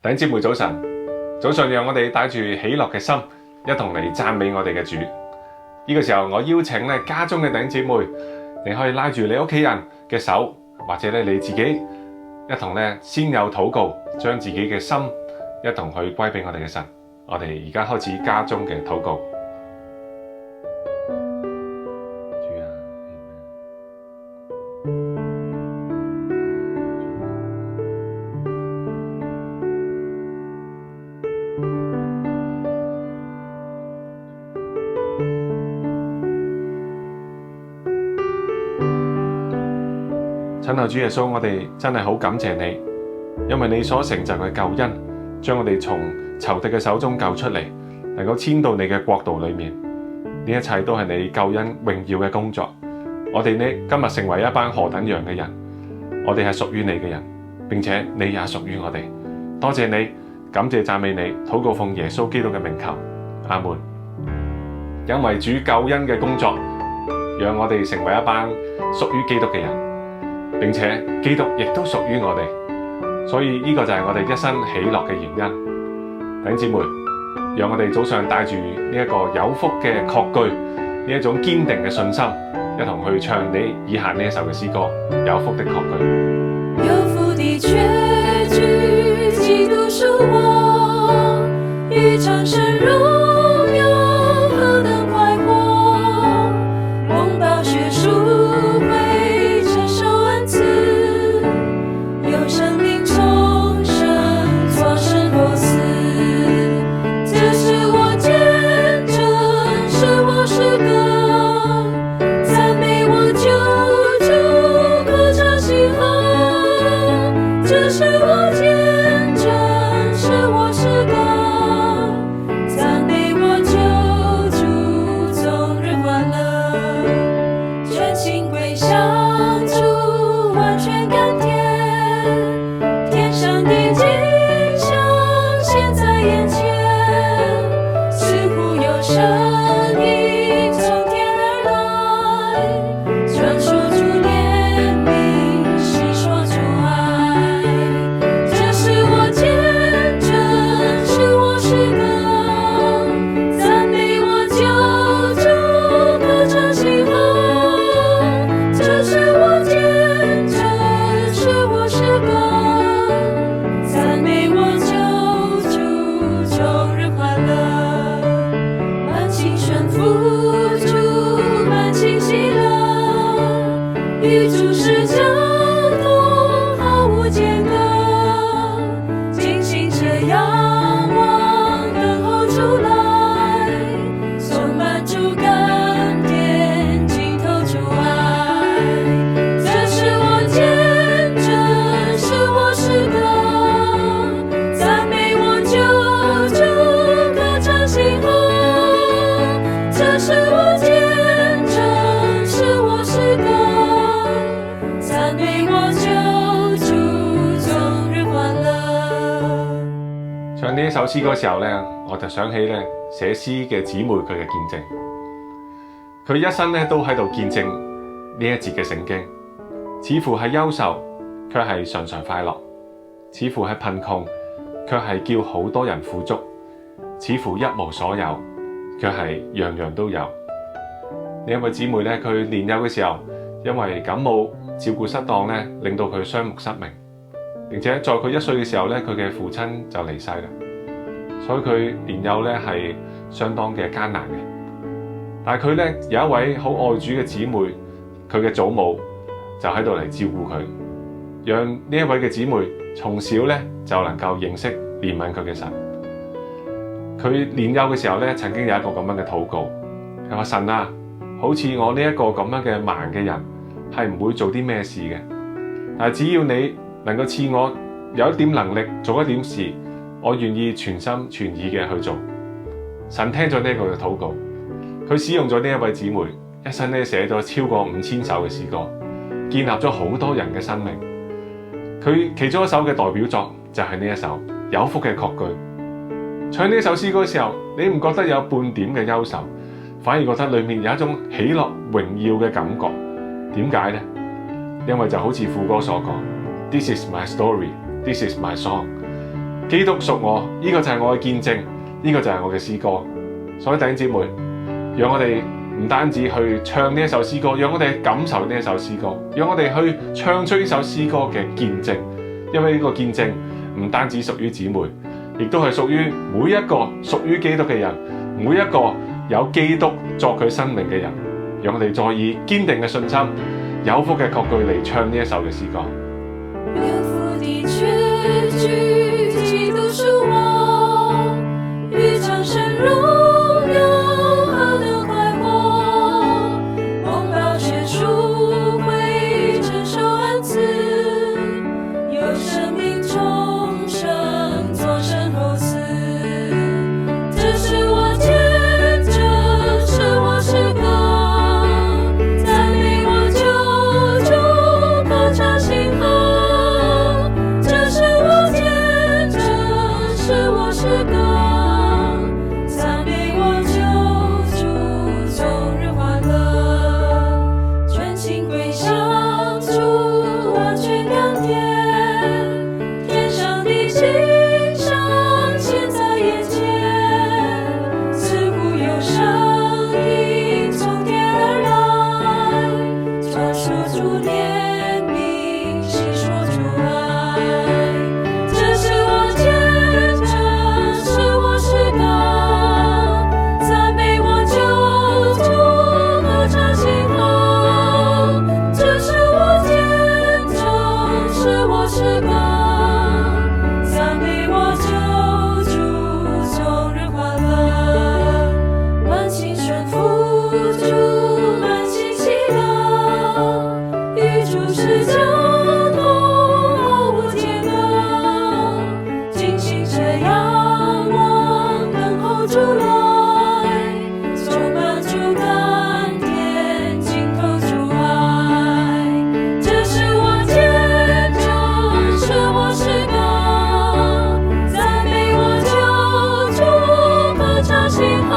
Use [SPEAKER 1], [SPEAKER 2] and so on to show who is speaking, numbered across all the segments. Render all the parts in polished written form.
[SPEAKER 1] 弟兄姊妹早晨，早上讓我哋帶住喜樂嘅心，一同嚟讚美我哋嘅主。呢個時候，我邀請家中嘅弟兄姊妹，你可以拉住你屋企人嘅手，或者你自己一同先有禱告，將自己嘅心一同去歸俾我哋嘅神。我哋而家開始家中嘅禱告。親愛主耶穌，我哋真係好感謝你，因為你所成就嘅救恩，將我哋從仇敵嘅手中救出嚟，能夠遷到你嘅國度裏面。呢一切都係你救恩榮耀嘅工作。我哋今日成為一班何等樣嘅人，我哋係屬於你嘅人，並且你也屬於我哋。多謝你，感謝讚美你，禱告奉耶穌基督嘅名求，阿門。因為主救恩嘅工作，讓我哋成為一班屬於基督嘅人。並且基督亦都屬於我哋，所以呢個就係我哋一生喜樂嘅原因。弟兄姊妹，讓我哋早上帶住呢一個有福嘅確據，呢一種堅定嘅信心，一同去唱你以下呢一首嘅詩歌《有福的確據》。
[SPEAKER 2] 有福的確據，基督屬我，與長生榮耀何等快活，蒙寶血贖回。
[SPEAKER 1] 唱呢一首詩歌嘅時候我就想起寫詩嘅姊妹佢嘅見證。佢一生都喺度見證呢一節嘅聖經，似乎係憂愁，卻係常常快樂；似乎係貧窮，卻係叫好多人富足；似乎一無所有，卻係樣樣都有。呢一位姊妹佢年幼嘅時候，因為感冒照顧失當令到佢雙目失明，並且在佢1歲嘅時候佢嘅父親就離世啦，所以佢年幼係相當嘅艱難嘅。但係佢有一位好愛主嘅姊妹，佢嘅祖母就喺度嚟照顧佢，讓呢一位嘅姊妹從小就能夠認識憐憫佢嘅神。佢年幼嘅時候曾經有一個咁樣嘅禱告，佢話：神啊，好似我呢一個咁樣嘅盲嘅人，係唔會做啲咩事嘅，但係只要你能夠賜我有一點能力做一點事，我願意全心全意嘅去做。神聽咗呢個嘅禱告，佢使用咗呢一位姊妹，一生寫咗超過5000首嘅詩歌，建立咗好多人嘅生命。佢其中一首嘅代表作就係呢一首有福嘅確據。唱呢首詩歌嘅時候，你唔覺得有半點嘅憂愁，反而覺得裏面有一種喜樂榮耀嘅感覺。點解呢？因為就好似副歌所講，This is my story, this is my song。基督屬我，呢個就係我嘅見證，呢個就係我嘅詩歌。所以弟兄姊妹，讓我哋唔單止去唱呢一首詩歌，讓我哋感受呢一首詩歌，讓我哋去唱出呢首詩歌嘅見證。因為呢個見證唔單止屬於姊妹，亦都係屬於每一個屬於基督嘅人，每一個有基督作佢生命嘅人。讓我哋再以堅定嘅信心、有福嘅確據嚟唱呢一首嘅詩歌。
[SPEAKER 2] 有福的確據，基督屬我，與長生榮耀何等快活，蒙寶血贖回，承受恩賜，有生命重生，作身後嗣。這是我見證，是我詩歌，讚美我救主，歌唱心和。這是我見證，是我詩歌，讚美我救主，終日歡樂，全心歸向主，完全甘甜，天上地經上，現在眼前，似乎有聲音從天而來，傳述主憐憫，細說主愛。這是我見證，是我詩歌，讚美我救主，歌唱心和。這是我見證，是我詩歌，讚美我救主，終日歡樂，滿心順服主，滿心喜樂，與主是交通，毫無間隔，盡心這仰望，等候主來，充滿主甘甜，浸透主愛。這是我見證，是我詩歌，讚美我救主，歌唱心和。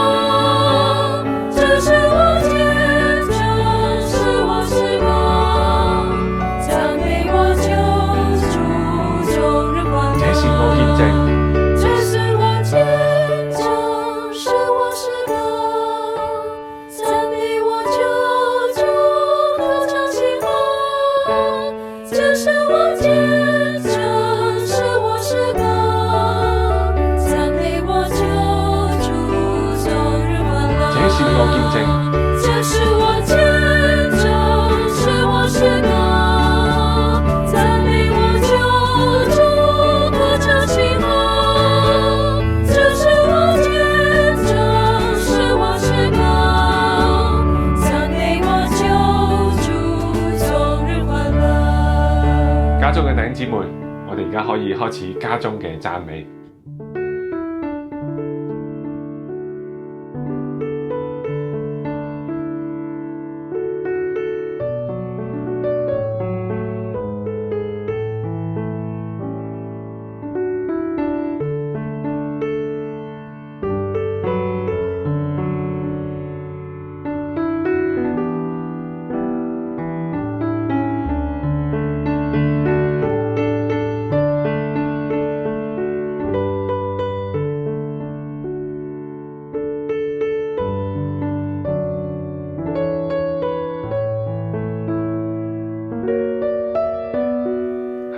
[SPEAKER 2] 這是我見證，是我詩歌，讚美我救主，終日歡樂。
[SPEAKER 1] 這是我見證，
[SPEAKER 2] 這是我見證，是我詩歌，讚美我救主，歌唱心和。這是我見證，是我詩歌，讚美我救主，終日歡樂。
[SPEAKER 1] 這是我見證，
[SPEAKER 2] 這是我見證，是我詩歌，讚美我救主，歌唱心和。這是我見證，是我詩歌，讚美我救主，終日歡樂。
[SPEAKER 1] 家中嘅弟兄姊妹，我哋而家可以開始家中嘅讚美。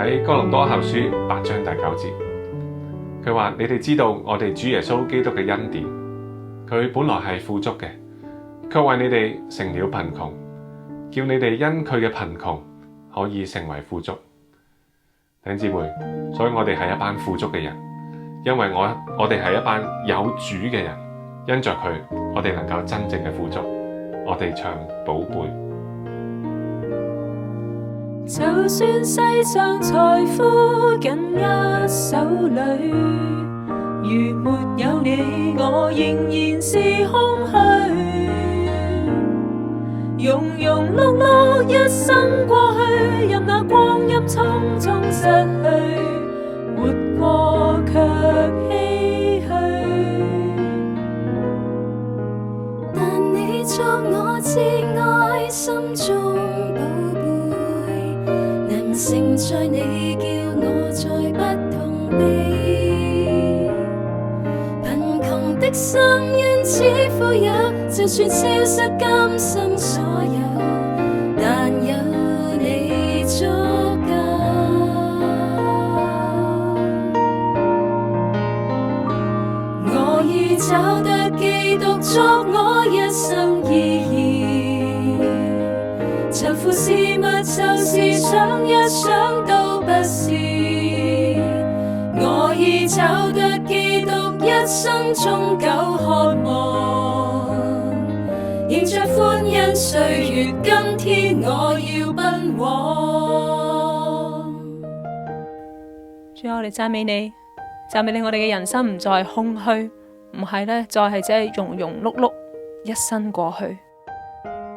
[SPEAKER 1] 喺哥林多後書8章第9節，佢話：你哋知道我哋主耶穌基督嘅恩典，佢本來係富足嘅，卻為你哋成了貧窮，叫你哋因佢嘅貧窮可以成為富足。弟兄姊妹，所以我哋係一班富足嘅人，因為我哋係一班有主嘅人，因着佢，我哋能夠真正嘅富足。我哋唱寶貝。
[SPEAKER 2] 就算世上財富緊握手裏，如沒有你，我仍然是空虛。庸庸碌碌一生過去，任那光陰匆匆失去，活過卻唏噓。但你作我至愛，心中寶貝，能盛載你，叫我再不痛悲。心因此富有，就算消失今生所有，但有你足夠。我已找得基督作我一生意義，尋父事物就是想一想都不是。我已找得基督一生終久渴望，迎着歡欣歲月，今天我要奔往。
[SPEAKER 3] 主啊，我哋讚美你，讚美你，我哋嘅人生唔再係空虛，唔係呢，再係只係庸庸碌碌一生過去，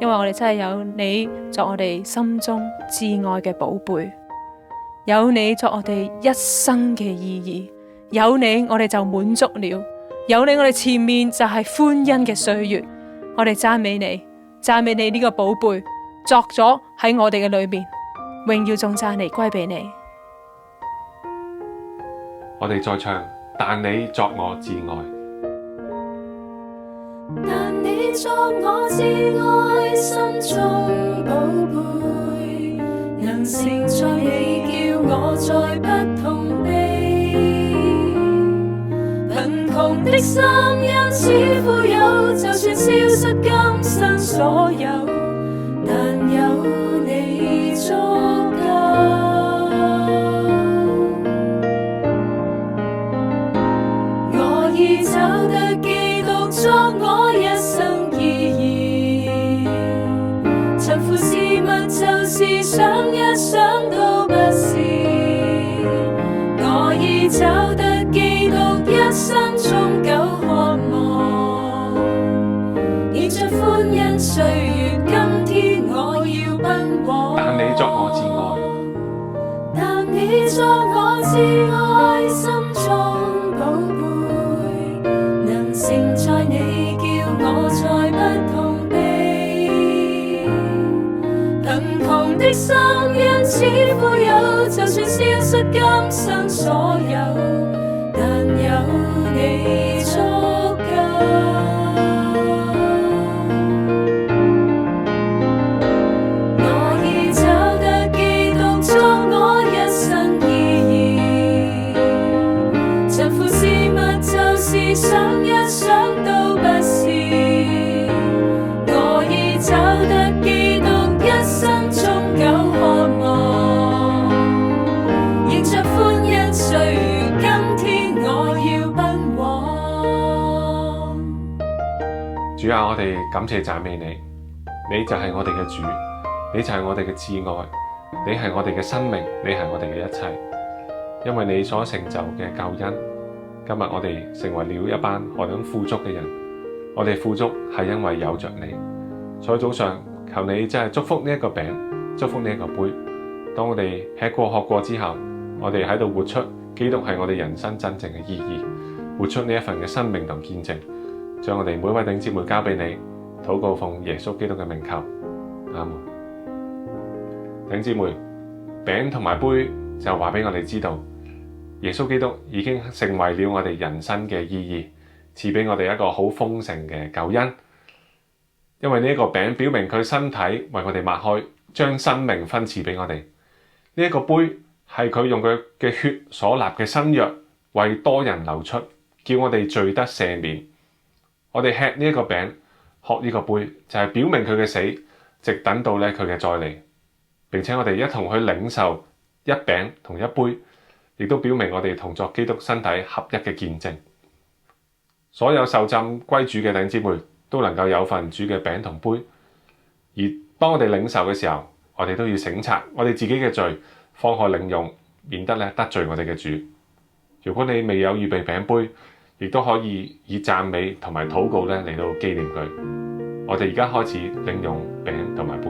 [SPEAKER 3] 因為我哋真係有你作我哋心中至愛嘅寶貝，有你作我哋一生嘅意義，有你我哋就滿足了，有你我哋前面就係歡欣嘅歲月。我哋讚美你，讚美你呢個寶貝作咗喺我哋嘅裏面，榮耀頌讚嚟歸俾你。
[SPEAKER 1] 我哋再唱，但你作我至愛。
[SPEAKER 2] 但你作我至愛，心中寶貝，能承載你，叫我再不痛悲。貧窮的心因此富有，就算消失今生所有，但有你足夠。我已找得基督作我一生意義，尋父事物就是想一想都不是。我已找得基督一生終久渴望，迎着歡欣歲月，今天我要奔往。
[SPEAKER 1] 但你作我至愛，
[SPEAKER 2] 但你作我至愛，心中寶貝，能承載你，叫我再不痛悲。貧窮的心因此富有，就算消失今生所有，但有你足夠。我已找得基督作我一生意義，尋父事物就是想一想都不是。我已找得基督一生終久渴望，迎着歡欣歲月，今天我要奔往。
[SPEAKER 1] 主啊，我哋感謝讚美你，你就係我哋嘅主，你就係我哋嘅至愛，你係我哋嘅生命，你係我哋嘅一切。因為你所成就嘅救恩，今日我哋成為了一班何等富足嘅人。我哋富足係因為有着你。所以早上求你真係祝福呢一個餅，祝福呢一個杯。當我哋吃過喝過之後，我哋喺度活出基督係我哋人生真正嘅意義，活出呢一份嘅生命同見證。將我哋每位弟兄姊妹交俾你，禱告奉耶穌基督嘅名求，阿門。弟兄姊妹，餅同埋杯就話俾我哋知道，耶穌基督已經成為了我哋人生嘅意義，賜俾我哋一個好豐盛嘅救恩。因為呢一個餅表明佢身體為我哋擘開，將生命分賜俾我哋。呢一個杯係佢用佢嘅血所立嘅新約，為多人流出，叫我哋罪得赦免。我哋吃呢一個餅，喝呢個杯，就係表明佢嘅死，直等到佢嘅再嚟。並且我哋一同去領受一餅同一杯，亦都表明我哋同作基督身體合一嘅見證。所有受浸歸主嘅弟兄姊妹都能夠有份主嘅餅同杯。而當我哋領受嘅時候，我哋都要省察我哋自己嘅罪，方可領用，免得得罪我哋嘅主。如果你未有預備餅杯，亦都可以以讚美同埋禱告嚟到紀念佢。我哋而家開始領用餅同埋杯。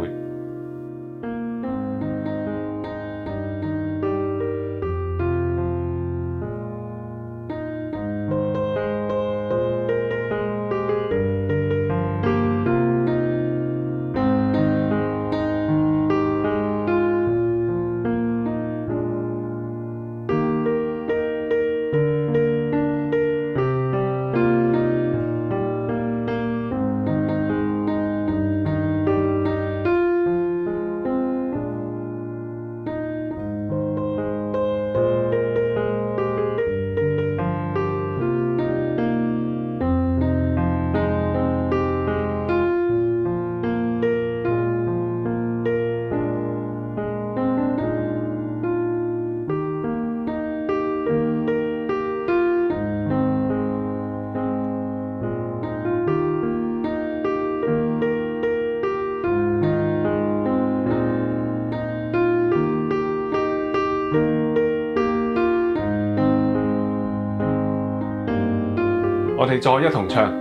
[SPEAKER 1] 我哋再一同唱，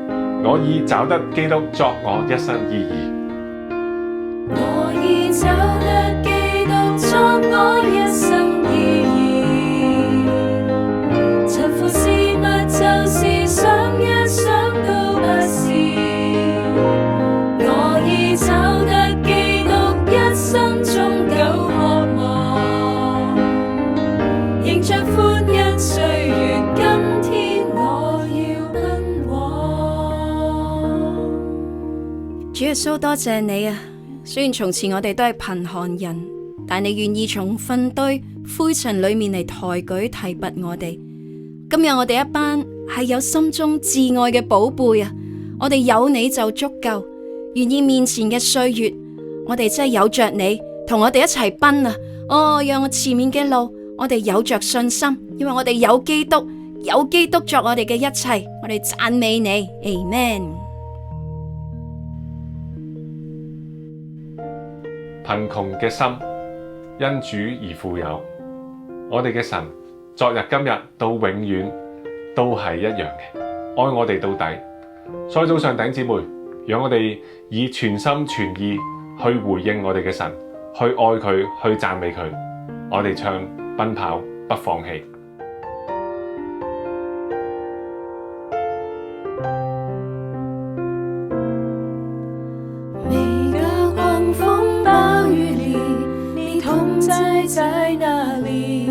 [SPEAKER 1] 我已找得基督作我一生意義。
[SPEAKER 2] 我已找得基督作我一生意義，塵負事物就是想一想都不是。我已找得基督一生終久渴望，迎着歡欣歲月，今天我要奔往。
[SPEAKER 4] 主耶穌，多謝你啊！雖然從前我哋都係貧寒人，但你願意從糞堆灰塵裏面嚟抬舉提拔我哋。今日我哋一班係有心中至愛嘅寶貝啊！我哋有你就足夠，願意面前嘅歲月，我哋真係有着你同我哋一齊奔啊！哦，讓我前面嘅路，我哋有着信心，因為我哋有基督，有基督作我哋嘅一切，我哋讚美你 ，Amen。
[SPEAKER 1] 貧窮嘅心因主而富有，我哋嘅神昨日今日到永遠都係一樣嘅，愛我哋到底。所以早上弟兄姊妹，讓我哋以全心全意去回應我哋嘅神，去愛佢，去讚美佢。我哋唱奔跑不放棄。
[SPEAKER 2] 在哪裡？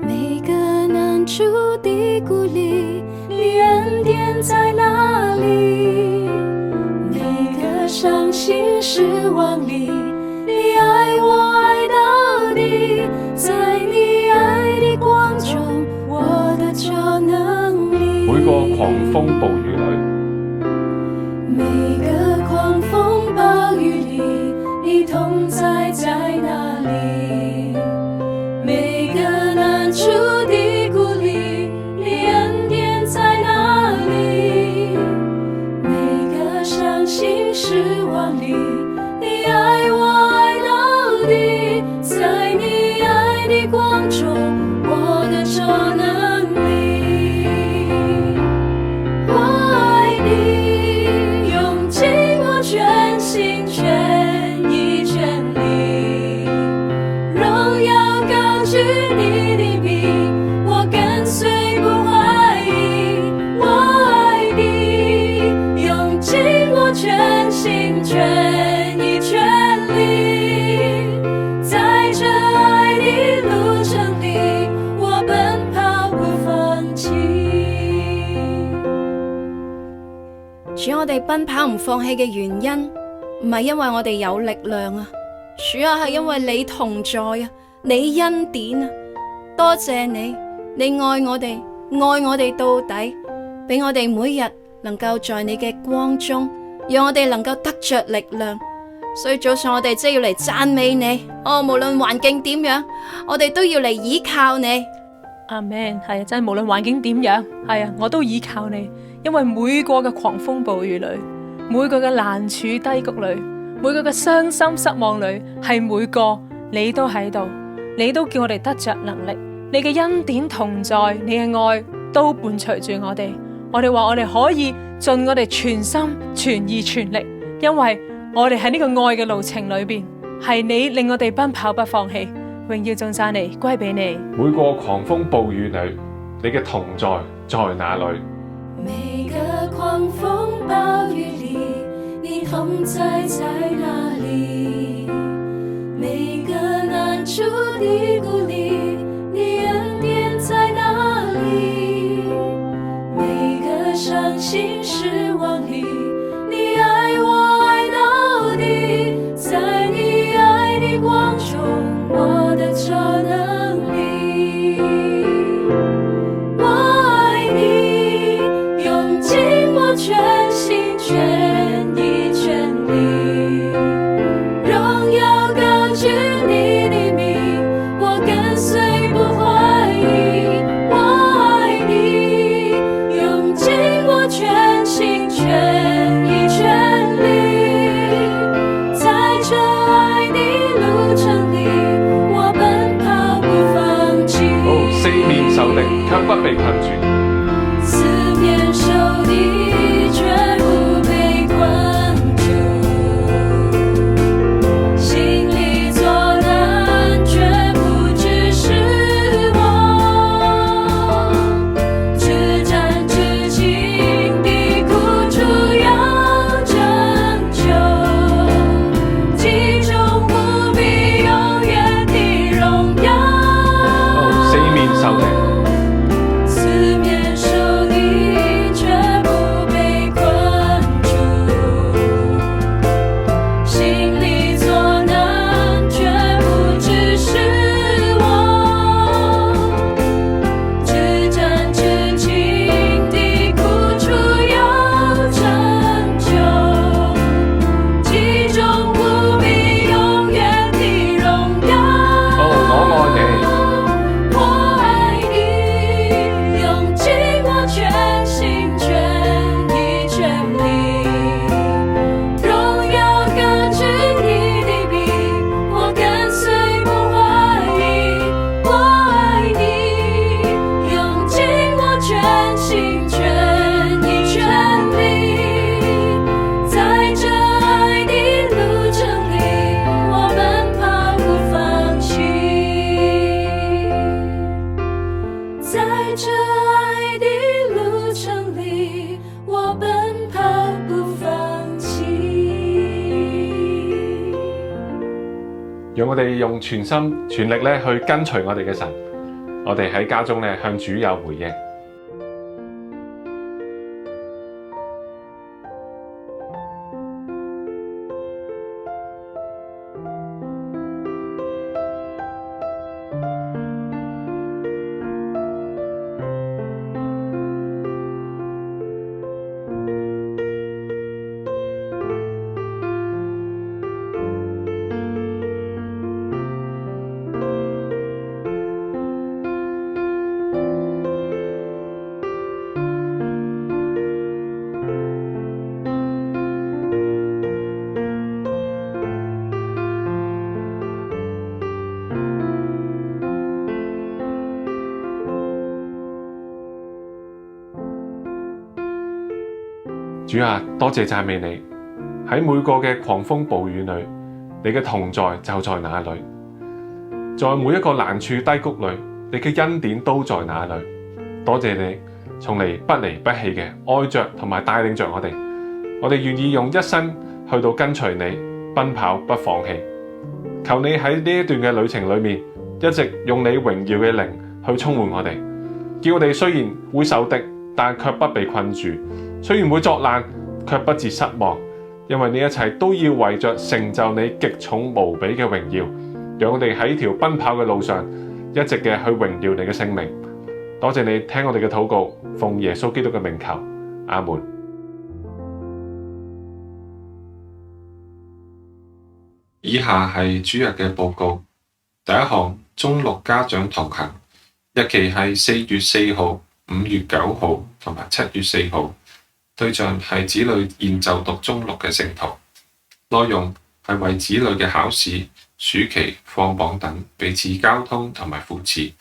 [SPEAKER 2] 每個難處的鼓勵，你恩典在哪裡？每個傷心失望裡，你愛我愛到底，在你愛的光中，我的救能力。
[SPEAKER 1] 每個狂風暴雨裡，
[SPEAKER 2] 每個狂風暴雨裡，你同在在哪裡？每個難處的鼓勵，你恩典在哪裡？每個傷心失望裡，你愛我愛到底，在你愛的光中，我的救能力。我愛你，用盡我全心全意全力，榮耀高舉你的名，我跟隨不懷疑。我愛你，用盡我全心全意全力，在這愛的路程裡，我奔跑不放棄。
[SPEAKER 4] 主，我哋奔跑唔放棄嘅原因，唔係因為我哋有力量啊，主要係因為你同在啊，你恩典啊，多謝你，你愛我哋，愛我哋到底，俾我哋每日能夠在你嘅光中，讓我哋能夠得着力量。所以早上我哋真係要嚟讚美你，哦，無論環境點樣，我哋都要嚟倚靠你。
[SPEAKER 3] 阿們，係啊，真係無論環境點樣，係啊，我都倚靠你，因為每個嘅狂風暴雨裏，每個嘅難處低谷裏，每個嘅傷心失望裏，係每個你都喺度，你都叫我哋得着能力，你嘅恩典同在，你嘅愛都伴隨住我哋。我哋話我哋可以盡我哋全心全意全力，因為我哋喺呢個愛嘅路程裏邊，係你令我哋奔跑不放棄。榮耀頌讚你歸俾你。
[SPEAKER 1] 每個狂風暴雨裏，你嘅同在在哪裏？
[SPEAKER 2] 每個狂風暴雨裡，你同在在哪裡？每個難處的鼓勵，你恩典在哪裡？每個傷心失望裡，你愛我愛到底，在你愛的光中，我的救能力。我愛你，用盡我全心全意全力，榮耀高舉你的名，我跟隨不懷疑。我愛你，用盡我全心全
[SPEAKER 1] 讓我哋用全心全力咧去跟隨我哋嘅神，我哋喺家中咧向主有回應。主啊，多謝讚美你，喺每個嘅狂風暴雨裏，你嘅同在就在那裏；在每一個難處低谷裏，你嘅恩典都在那裏。多謝你從嚟不離不棄嘅愛着同埋帶領着我哋，我哋願意用一生去到跟隨你，奔跑不放棄。求你喺呢一段嘅旅程裏面，一直用你榮耀嘅靈去充滿我哋，叫我哋雖然會受敵，但卻不被困住。雖然會作難，卻不致失望，因為呢一切都要為着成就你極重無比嘅榮耀，讓我哋喺條奔跑嘅路上，一直嘅去榮耀你嘅聖名。多謝你聽我哋嘅禱告，奉耶穌基督嘅名求，阿門。以下係主日嘅報告。第一項，中六家長同行，日期係4月4號、5月9號同埋7月4號。對象係子女現就讀中六嘅聖徒，內容係為子女嘅考試、暑期、放榜等彼此交通同埋扶持，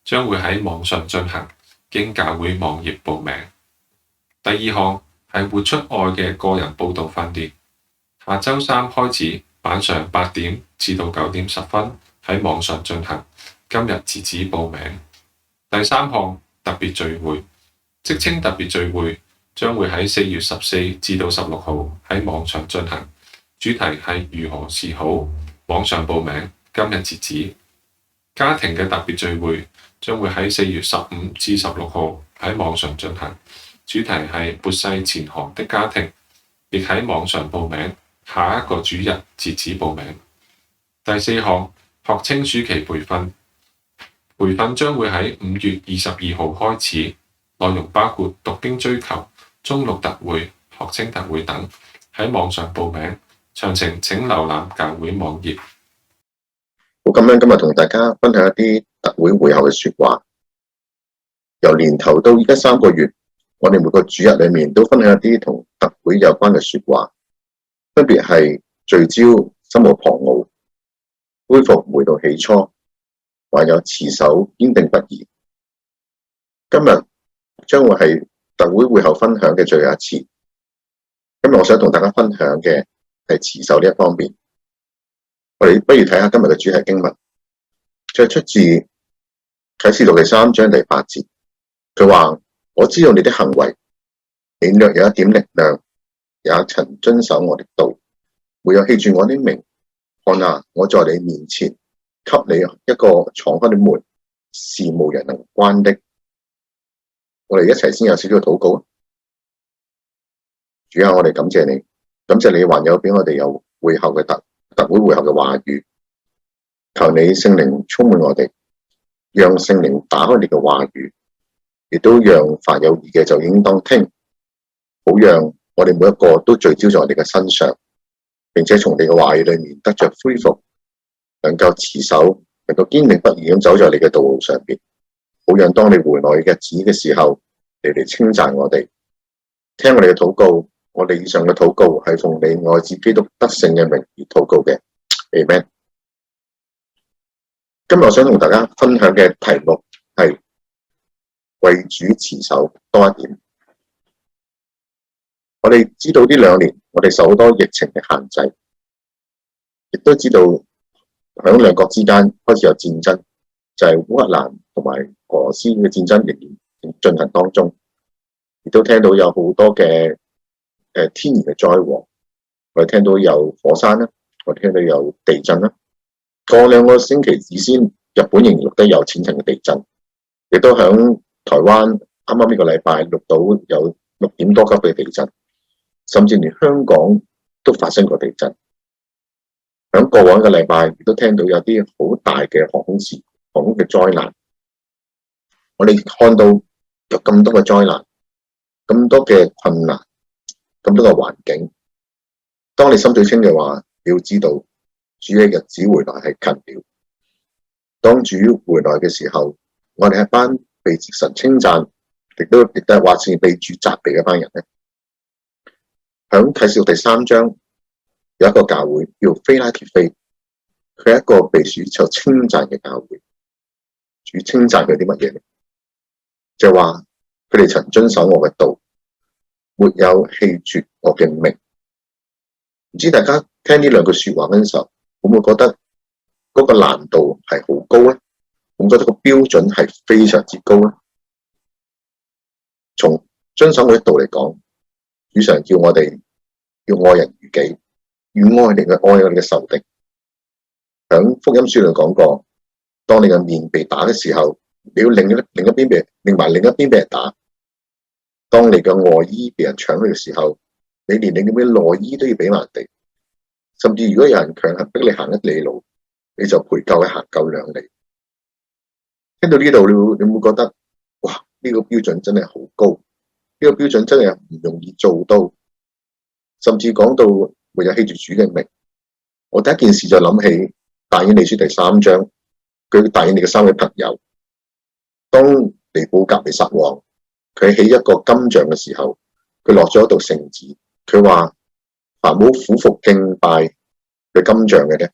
[SPEAKER 1] 將會喺網上進行，經教會網頁報名。第二項係活出愛嘅個人報道訓練，下周三開始，晚上8點至到9點10分喺網上進行，今日截止報名。第三項特別聚會，職稱特別聚會。將會喺4月14至到16號喺網上進行，主題係如何是好，網上報名，今日截止。家庭嘅特別聚會將會喺4月15至16號喺網上進行，主題係末世前行的家庭，亦喺網上報名，下一個主日截止報名。第四項學青暑期培訓，培訓將會喺5月22號開始，內容包括讀經追求、中六特會、學青特會等，喺網上報名，詳情請瀏覽教會網頁。
[SPEAKER 5] 好，咁樣今日同大家分享一啲特會會後嘅說話。由年頭到而家3個月，我哋每個主日裏面都分享一啲同特會有關嘅說話，分別係聚焦、心無旁騖、恢復回到起初，還有持守堅定不移。今日將會係特會會後分享嘅最後一次。今日我想同大家分享嘅係持守呢一方面。我哋不如睇下今日嘅主題經文，就係出自啟示錄第3章第8節。佢話：我知道你的行為，你略有一點力量，也曾遵守我的道，沒有棄絕我的名。看哪，我在你面前，給你一個敞開的門，是無人能關的。我哋一齊先有少少禱告。主啊，我哋感謝你，感謝你還有俾我哋有會後嘅特會會後嘅話語。求你聖靈充滿我哋，讓聖靈打開你嘅話語，亦都讓凡有意嘅就應當聽，好讓我哋每一個都聚焦在我哋嘅身上，並且從你嘅話語裏面得着恢復，能夠持守，能夠堅定不移咁走在你嘅道路上邊。好讓當你回來嘅日子嘅時候，你嚟稱讚我哋，聽我哋嘅禱告。我哋以上嘅禱告係奉你愛子基督得勝嘅名而禱告嘅。Amen。今日我想同大家分享嘅題目係為主持守多一點。我哋知道呢2年我哋受好多疫情嘅限制，亦都知道響兩國之間開始有戰爭，就係烏克蘭同埋俄羅斯嘅戰爭仍然進行當中，亦都聽到有好多嘅天然嘅災禍。我哋聽到有火山啦，我哋聽到有地震啦，過2個星期之先，日本仍然錄得有淺層嘅地震，亦都響台灣啱啱呢個禮拜錄到有6點多級嘅地震，甚至連香港都發生過地震。響過往嘅禮拜，亦都聽到有啲好大嘅航空嘅災難。我哋看到有咁多嘅災難，咁多嘅困難，咁多嘅環境。當你心水清嘅話，你要知道主嘅日子回來係近了。當主回來嘅時候，我哋一班被神稱讚，亦都係話是被主責備嘅一班人咧。響啟示錄第3章有一個教會叫非拉鐵非，佢係一個被主所稱讚嘅教會。主稱讚佢啲乜嘢咧？就話佢哋曾遵守我嘅道，沒有棄絕我嘅命。唔知大家聽呢2句說話嗰陣時候，會唔會覺得嗰個難度係好高咧？會唔會覺得個標準係非常之高咧？從遵守我嘅道嚟講，主常叫我哋要愛人如己，要愛我哋嘅仇敵。響福音書裏講過，當你嘅面被打嘅時候，你要另一邊俾人打。當你嘅外衣被人搶去嘅時候，你連你嘅內衣都要俾埋人哋。甚至如果有人強行逼你行1里路，你就陪夠佢行夠2里。聽到呢度，你會覺得哇，呢個標準真係好高，呢個標準真係唔容易做到。甚至講到沒有棄絕主嘅命，我第一件事就諗起但以理書第3章，佢但以理嘅3位朋友，當尼布甲尼撒王佢起一個金像嘅時候，佢落咗一道聖旨，佢話凡冇俯伏敬拜嘅金像嘅咧，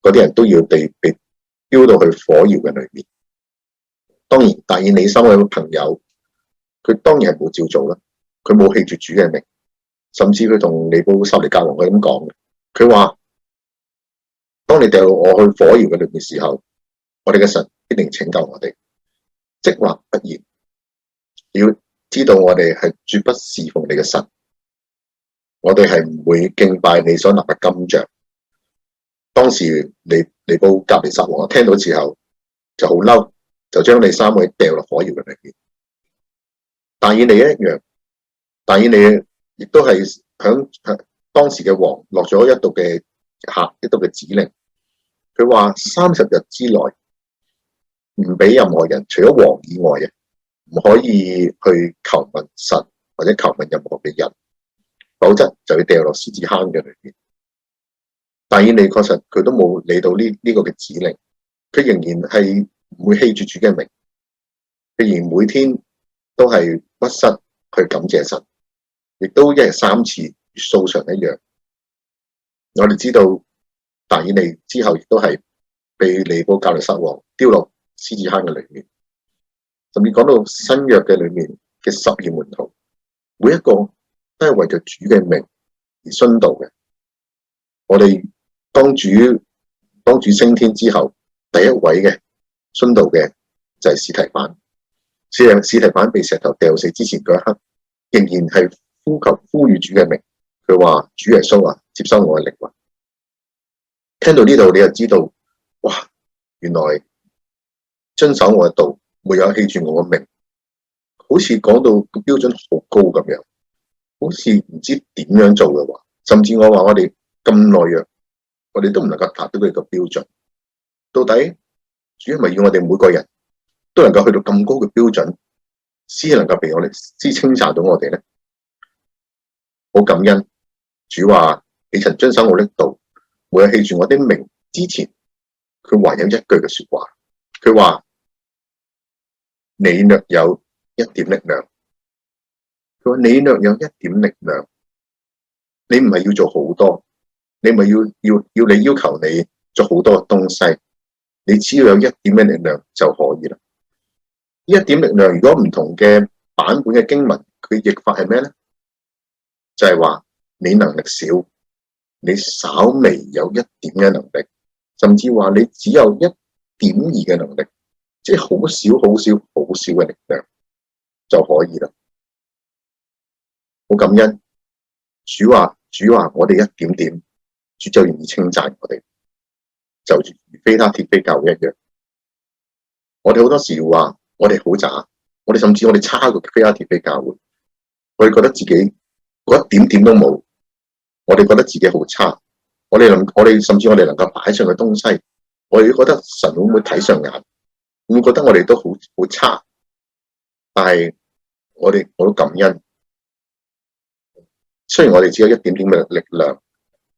[SPEAKER 5] 嗰啲人都要被丟到去火窯嘅裏面。當然但以理3位朋友，佢當然係冇照做啦，佢冇棄絕主嘅命，甚至佢同尼布撒尼教王佢咁講嘅，佢話當你掉我去火窯嘅裏面時候，我哋嘅神必定拯救我哋，即或不然。要知道我哋係絕不侍奉你嘅神，我哋係唔會敬拜你所立嘅金像。當時尼布甲尼撒王聽到之後就好嬲，就將你3位掉落火窯嘅裏面。但以理一樣，但以理亦都係響當時嘅王落咗一道嘅指令，佢話30日之內唔俾任何人除咗王以外嘅，唔可以去求問神或者求問任何嘅人，否則就要掉落獅子坑嘅裏面。但以理確實佢都冇理到呢個嘅指令，佢仍然係唔會棄絕主嘅名，佢仍然每天都係屈膝去感謝神，亦都1日3次如素常一樣。我哋知道但以理之後亦都係被尼布甲尼撒王丟落獅子坑嘅裏面。甚至講到新約嘅裏面嘅12門徒，每一個都係為着主嘅名而殉道嘅。我哋當主升天之後，第一位嘅殉道嘅就係司提反。司提反被石頭掉死之前嗰一刻，仍然係呼籲主嘅名。佢話：主耶穌啊，接收我嘅靈魂。聽到呢度，你就知道，哇！原來遵守我嘅道，沒有棄絕我嘅命，好似講到個標準好高咁樣，好似唔知點樣做嘅話，甚至我話我哋咁懦弱，我哋都唔能夠達到佢個標準。到底主係咪要我哋每個人都能夠去到咁高嘅標準，先能夠被我哋先稱讚到我哋咧？好感恩，主話你曾遵守我的道，沒有棄絕我的命之前，佢還有一句嘅說話，佢話。你略有一點力量，佢話你略有一點力量，你唔係要做好多，你唔係要你要求你做好多嘅東西，你只要有一點嘅力量就可以啦。呢一點力量，如果唔同嘅版本嘅經文，佢譯法係咩咧？就係話你能力少，你稍微有一點嘅能力，甚至話你只有1.2嘅能力。即係好少嘅力量就可以啦。好感恩，主話我哋一點點，主就願意稱讚我哋。就如非他鐵非教會一樣。我哋好多時話我哋好渣，我哋甚至我哋差過非他鐵非教會，我哋覺得自己嗰一點點都冇，我哋覺得自己好差，我哋甚至我哋能夠擺上嘅東西，我哋覺得神會唔會睇上眼，會唔會覺得我哋都好差？但係我都感恩，雖然我哋只有一點點嘅力量，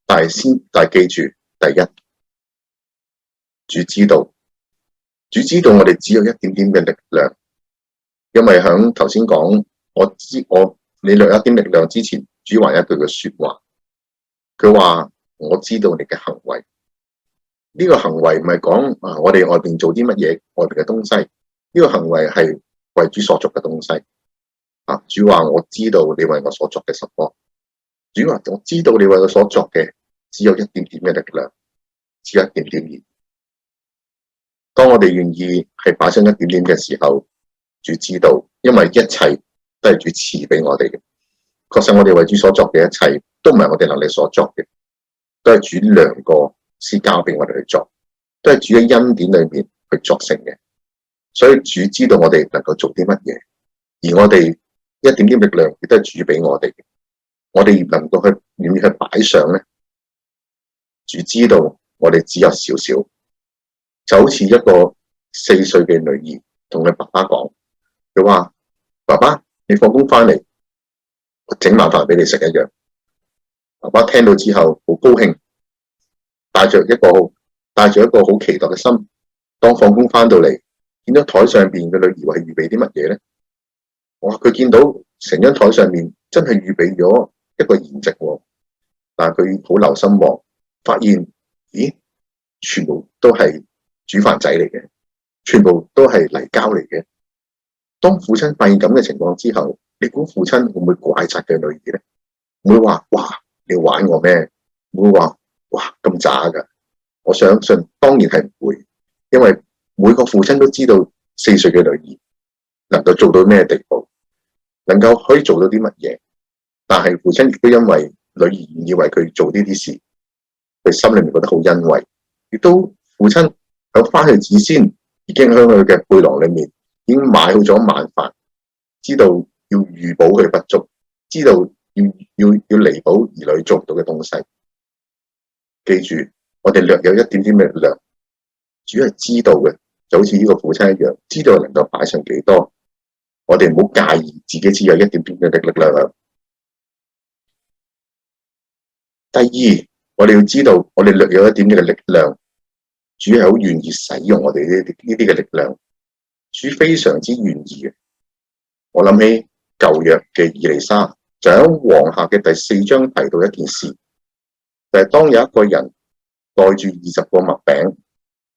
[SPEAKER 5] 但係記住，第一，主知道我哋只有一點點嘅力量，因為響頭先講你略一點力量之前，主話一句嘅說話，佢話我知道你嘅行為。呢個行為唔係講我哋外邊做啲乜嘢外邊嘅東西，呢個行為係為主所作嘅東西。主話我知道你為我所作嘅什麼，主話我知道你為我所作嘅只有一點點嘅力量，只有一點點而已。當我哋願意係擺上一點點嘅時候，主知道，因為一切都係主賜俾我哋嘅。確實我哋為主所作嘅一切都唔係我哋能力所作嘅，都係主良過施交俾我哋去做，都係主嘅恩典裏面去作成嘅。所以主知道我哋能夠做啲乜嘢，而我哋一點點力量亦都係主俾我哋嘅。我哋能夠去願意去擺上咧，主知道我哋只有少少，就好似一個4歲嘅女兒同佢爸爸講，佢話：爸爸，你放工翻嚟，我整晚飯俾你食一樣。爸爸聽到之後好高興，帶着一個好期待嘅心。當放工翻到嚟，見到台上邊嘅女兒係預備啲乜嘢咧？哇！佢見到成張台上面真係預備咗一個筵席喎，但係佢好留心喎，發現咦，全部都係煮飯仔嚟嘅，全部都係泥膠嚟嘅。當父親發現咁嘅情況之後，你估父親會唔會怪責嘅女兒咧？唔會話哇，你玩我咩？唔會話哇咁渣噶。我相信當然係唔會，因為每個父親都知道4歲嘅女兒能夠做到咩地步，能夠可以做到啲乜嘢。但係父親亦都因為女兒願意為佢做呢啲事，佢心裏面覺得好欣慰。亦都父親響翻去之先，已經喺佢嘅背囊裏面已經買好咗晚飯，知道要預補佢不足，知道要彌補兒女做唔到嘅東西。記住，我哋略有一點點嘅力量，主係知道嘅，就好似呢個父親一樣，知道能夠擺上幾多。我哋唔好介意自己只有一點點嘅力量。第二，我哋要知道，我哋略有一點點嘅力量，主係好願意使用我哋呢啲嘅力量，主非常之願意嘅。我諗起舊約嘅以利沙，就喺王下嘅第4章提到一件事，就係當有一個人帶住20個麥餅，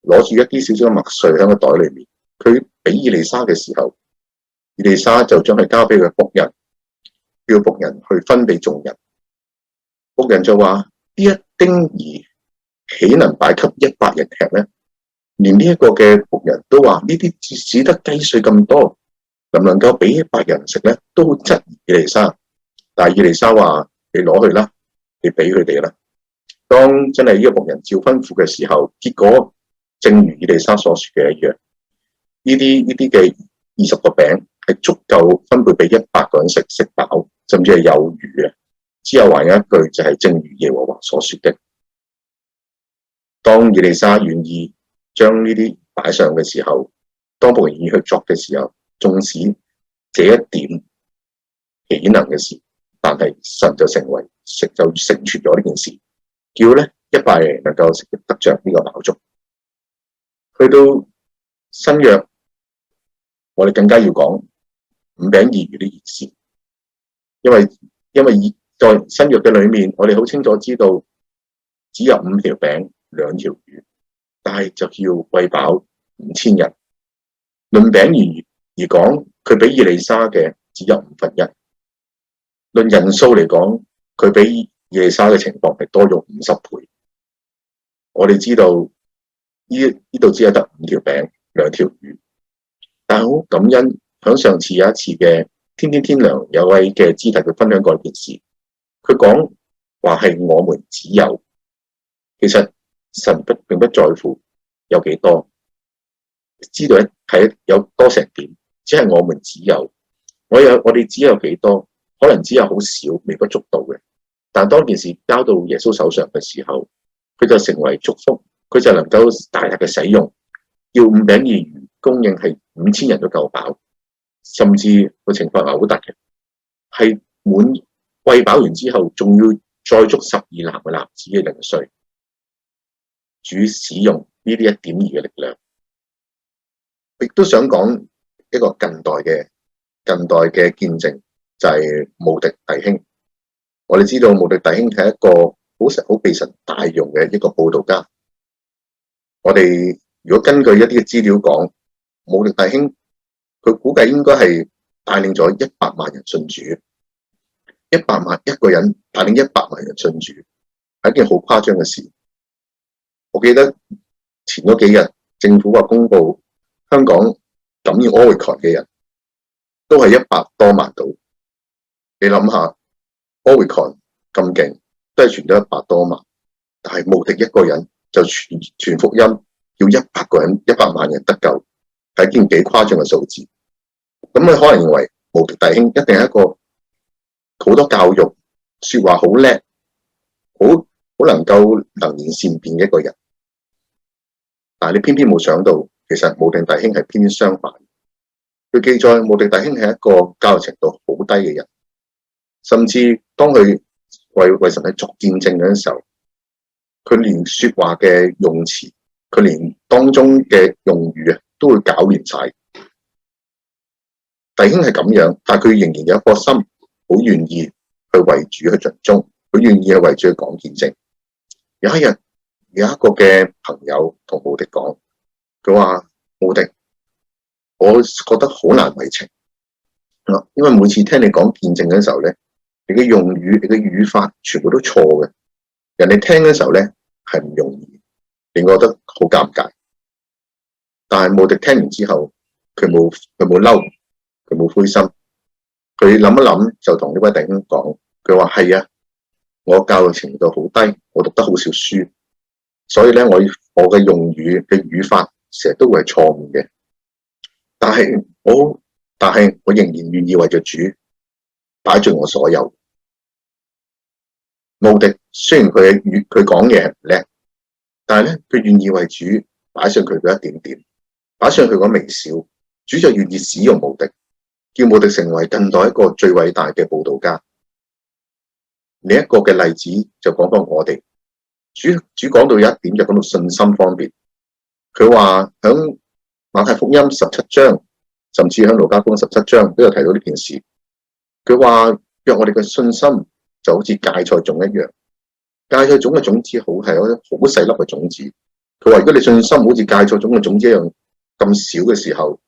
[SPEAKER 5] 攞住一啲少少嘅麥穗喺個袋裏面，佢俾以利沙嘅時候，以利沙就將佢交俾佢僕人，叫僕人去分俾眾人。僕人就話：呢一丁兒豈能擺給100人吃呢？連呢一個嘅僕人都話：呢啲只得雞碎咁多，能唔能夠俾100人食呢？都好質疑以利沙。但係以利沙話：你攞去啦，你俾佢哋啦。當真係呢個僕人照吩咐嘅時候，結果正如以利沙所說嘅一樣，呢啲嘅20個餅係足夠分配俾100個人食飽，甚至係有餘嘅。之後還有一句就係正如耶和華所說的。當以利沙願意將呢啲擺上嘅時候，當僕人願意去作嘅時候，縱使這一點豈能嘅事，但係神就成全咗呢件事，叫咧100人能夠食得着呢個飽足。去到新約，我哋更加要講5餅2魚呢件事，因為在新約嘅裏面，我哋好清楚知道只有5條餅2條魚，但係就要餵飽5000人。論餅而講，佢比以利沙嘅只有1/5。論人數嚟講，佢比以利沙嘅情況係多咗50倍。我哋知道呢度只係得5條餅2條魚，但係好感恩，響上次有一次嘅天天天良有位嘅肢體佢分享過一件事，佢講話係我們只有，其實神並不在乎有幾多，知道係有多成點，只係我們只有，我哋只有幾多，可能只有好少微不足道嘅。但當件事交到耶穌手上嘅時候，佢就成為祝福，佢就能夠大大嘅使用，要5餅2魚供應係5000人都夠飽，甚至個情況係好突嘅，係餵飽完之後，仲要再捉12籃嘅男子嘅零碎。主使用呢啲1.2嘅力量，亦都想講一個近代嘅見證，就係慕迪弟兄。我哋知道慕迪弟兄係一個好被神大用嘅一個佈道家。我哋如果根據一啲嘅資料講，慕迪弟兄佢估計應該係帶領咗100萬人信主，100萬一個人帶領100萬人信主，係一件好誇張嘅事。我記得前嗰幾日政府話公布香港感染 Omicron 嘅人都係100多萬度。你諗下 Omicron 咁勁，都係傳咗100多萬，但係慕迪一個人就傳福音，要100萬人得救，係一件幾誇張嘅數字。咁你可能認為慕迪弟兄一定係一個好多教育、說話好叻、好能夠能言善辯嘅一個人，但係你偏偏冇想到，其實慕迪弟兄係偏偏相反。佢記載慕迪弟兄係一個教育程度好低嘅人，甚至當佢為神去作見證嗰陣時候，佢連說話嘅用詞，佢連當中嘅用語啊，都會搞亂晒。弟兄係咁樣，但係佢仍然有一顆心，好願意去為主去盡忠，佢願意去為主去講見證。有一日，有一個嘅朋友同慕迪講，佢話慕迪，我覺得好難為情，因為每次聽你講見證嘅時候咧，你嘅用語、你嘅語法全部都錯嘅，人哋聽嘅時候咧係唔容易，令我覺得好尷尬。但係慕迪聽完之後，佢冇嬲，佢冇灰心，佢諗一諗就同呢位弟兄講，佢話係啊，我教育程度好低，我讀得好少書，所以咧我嘅用語嘅語法成日都會係錯誤嘅。但係我仍然願意為咗主擺盡我所有。慕迪雖然佢講嘢唔叻，但係咧佢願意為主擺上佢嘅一點點，擺上佢嗰微笑，主就願意使用慕迪，叫慕迪成為近代一個最偉大嘅佈道家。另一個嘅例子就講翻我哋，主講到有一點就講到信心方面，佢話響馬太福音17章，甚至響路加福音17章都有提到呢件事。佢話若我哋嘅信心就好似芥菜種一樣，芥菜種嘅種子係好細粒嘅種子。佢話如果你信心好似芥菜種嘅種子一樣咁少嘅時候，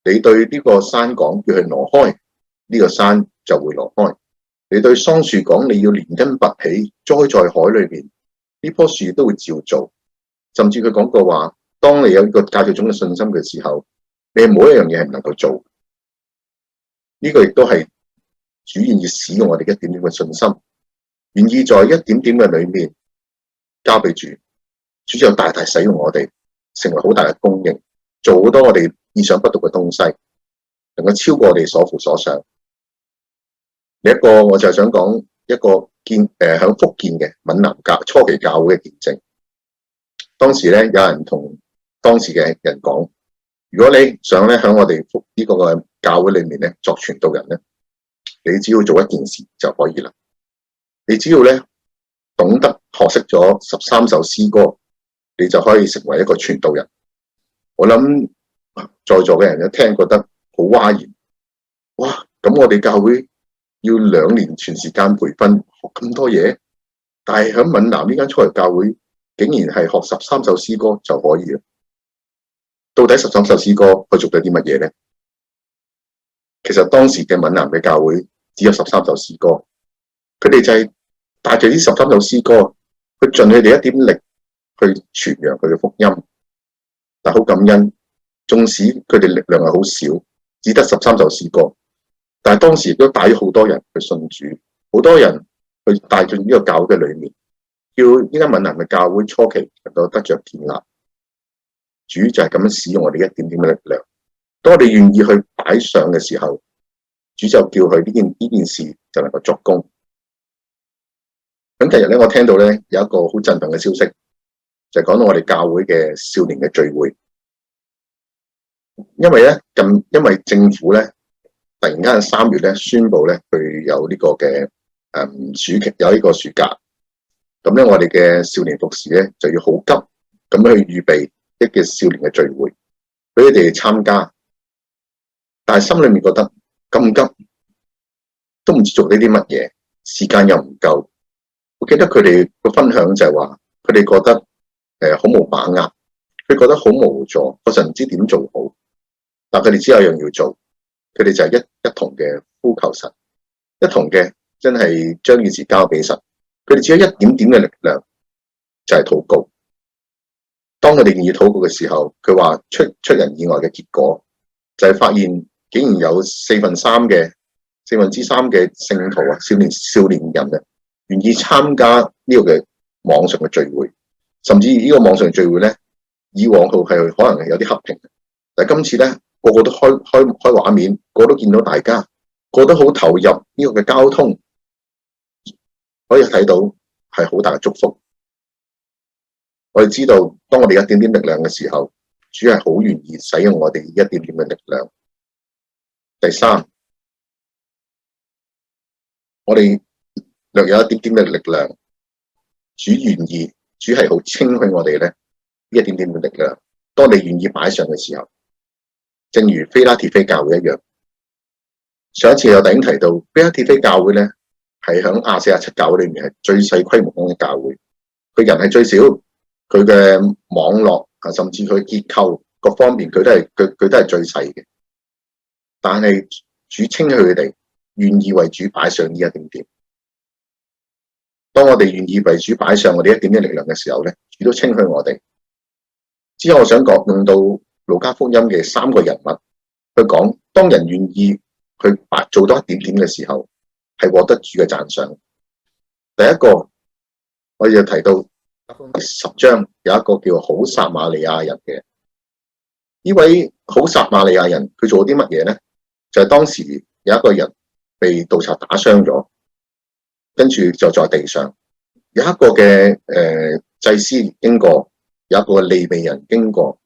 [SPEAKER 5] 你對呢個山講叫佢挪開，呢個山就會挪開。你對桑樹講你要連根拔起，栽在海裏邊，呢棵樹都會照做。甚至佢講過話，當你有一個芥菜種嘅信心嘅時候，你冇一樣嘢係唔能夠做。呢個亦都係主願意使用我哋一點點嘅信心，願意在一點點嘅裏面交俾主，主就大大使用我哋，成為好大嘅供應，做好多我哋意想不到嘅東西，能夠超過我哋所負所想。另一個我就係想講一個響福建嘅閩南初期教會嘅見證。當時咧有人同當時嘅人講，如果你想咧響我哋呢個嘅教會裏面咧作傳道人咧，你只要做一件事就可以啦。你只要咧懂得學識咗13首詩歌，你就可以成為一個傳道人。我諗在座嘅人一聽覺得好嘩然，哇！咁我哋教會要2年全時間培訓學咁多嘢，但係喺閩南呢間初期教會竟然係學13首詩歌就可以啦。到底13首詩歌佢做咗啲乜嘢咧？其實當時嘅閩南嘅教會只有13首詩歌，佢哋就係帶住呢13首詩歌去盡佢哋一點力去傳揚佢嘅福音。但好感恩，縱使佢哋力量係好少，只得13首詩歌，但係當時亦都帶咗好多人去信主，好多人去帶進呢個教會嘅裏面，叫呢間閩南嘅教會初期能夠得着建立。主就係咁樣使用我哋一點點嘅力量。當我哋願意去擺上嘅時候，主就叫佢呢件事就能夠作工。咁近日咧，我聽到咧有一個好振奮嘅消息，就係講到我哋教會嘅少年嘅聚會。因為政府咧突然間3月咧宣布咧佢有呢個嘅暑期有呢個暑假，咁咧我哋嘅少年服侍咧就要好急咁樣去預備一個少年嘅聚會俾佢哋參加，但係心裏面覺得咁急都唔知做呢啲乜嘢，時間又唔夠。我記得佢哋個分享就係話，佢哋覺得好冇把握，佢覺得好無助，嗰陣唔知點做好。但佢哋只有一樣要做，佢哋就係一同嘅呼求神，一同嘅真係將件事交俾神。佢哋只有一點點嘅力量，就係禱告。當佢哋願意禱告嘅時候，佢話出人意外嘅結果，就係發現竟然有4分之3嘅聖徒啊，少年人啊，願意參加呢個嘅網上嘅聚會，甚至呢個網上聚會咧，以往係可能係有啲黑屏，但係今次咧個個都開畫面，個個都見到大家，個個都好投入呢個嘅交通，可以睇到係好大嘅祝福。我哋知道，當我哋一點點力量嘅時候，主係好願意使用我哋一點點嘅力量。第三，我哋略有一點點嘅力量，主願意，主係好稱許我哋咧一點點嘅力量。當你願意擺上嘅時候，正如非拉鐵非教會一樣。上一次有弟兄提到，非拉鐵非教會咧係響亞細亞7教會裏面係最細規模嘅教會，佢人係最少，佢嘅網絡啊，甚至佢結構各方面，佢都係最細嘅。但係主稱許佢哋願意為主擺上呢一點點。當我哋願意為主擺上我哋一點點力量嘅時候咧，主都稱許我哋。之後我想講用到路加福音嘅3個人物去講，當人願意去做多一點點嘅時候，係獲得主嘅讚賞。第一個我哋就提到第10章有一個叫好撒瑪利亞人嘅，呢位好撒瑪利亞人佢做啲乜嘢咧？就係當時有一個人被盜賊打傷咗，跟住就在地上有一個嘅祭司經過，有一個利未人經過，